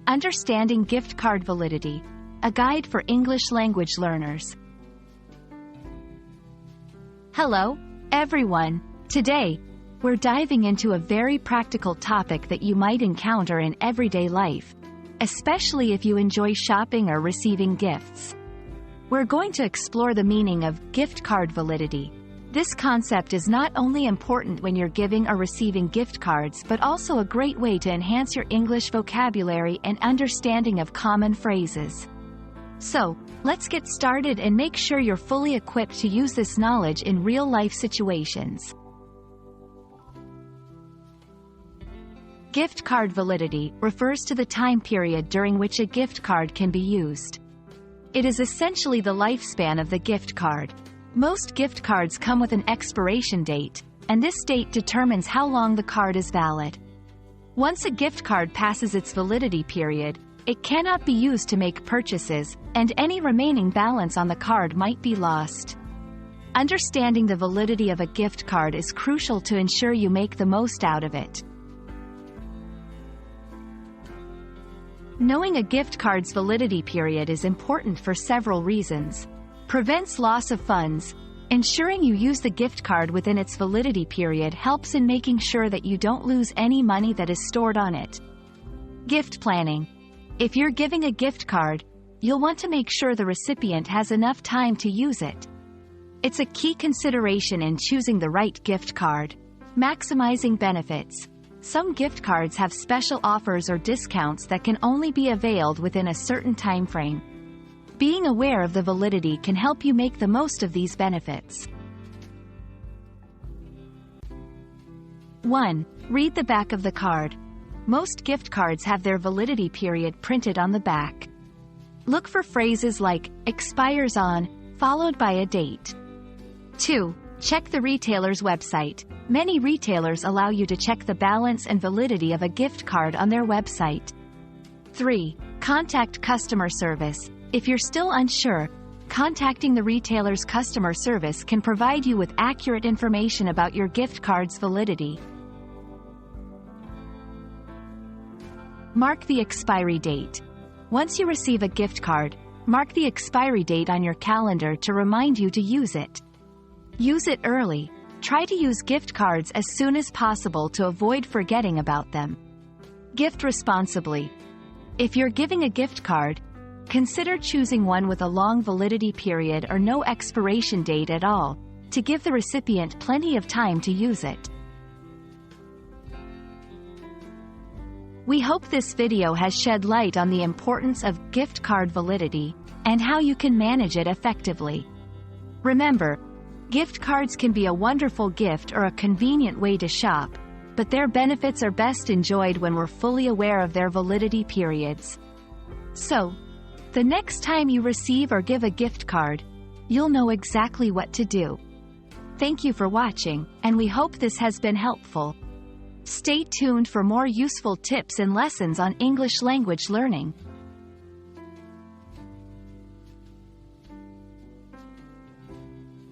Understanding Gift Card Validity, a guide for English language learners. Hello, everyone. Today, we're diving into a very practical topic that you might encounter in everyday life, especially if you enjoy shopping or receiving gifts. We're going to explore the meaning of gift card validity. This concept is not only important when you're giving or receiving gift cards but also a great way to enhance your English vocabulary and understanding of common phrases. So, let's get started and make sure you're fully equipped to use this knowledge in real-life situations. Gift card validity refers to the time period during which a gift card can be used. It is essentially the lifespan of the gift card. Most gift cards come with an expiration date, and this date determines how long the card is valid. Once a gift card passes its validity period, it cannot be used to make purchases, and any remaining balance on the card might be lost. Understanding the validity of a gift card is crucial to ensure you make the most out of it. Knowing a gift card's validity period is important for several reasons. Prevents loss of funds. Ensuring you use the gift card within its validity period helps in making sure that you don't lose any money that is stored on it. Gift planning. If you're giving a gift card, you'll want to make sure the recipient has enough time to use it. It's a key consideration in choosing the right gift card. Maximizing benefits. Some gift cards have special offers or discounts that can only be availed within a certain time frame. Being aware of the validity can help you make the most of these benefits. 1. Read the back of the card. Most gift cards have their validity period printed on the back. Look for phrases like, expires on, followed by a date. 2. Check the retailer's website. Many retailers allow you to check the balance and validity of a gift card on their website. 3. Contact customer service. If you're still unsure, contacting the retailer's customer service can provide you with accurate information about your gift card's validity. Mark the expiry date. Once you receive a gift card, mark the expiry date on your calendar to remind you to use it. Use it early. Try to use gift cards as soon as possible to avoid forgetting about them. Gift responsibly. If you're giving a gift card, consider choosing one with a long validity period or no expiration date at all, to give the recipient plenty of time to use it. We hope this video has shed light on the importance of gift card validity and how you can manage it effectively. Remember, gift cards can be a wonderful gift or a convenient way to shop, but their benefits are best enjoyed when we're fully aware of their validity periods. So, the next time you receive or give a gift card, you'll know exactly what to do. Thank you for watching, and we hope this has been helpful. Stay tuned for more useful tips and lessons on English language learning.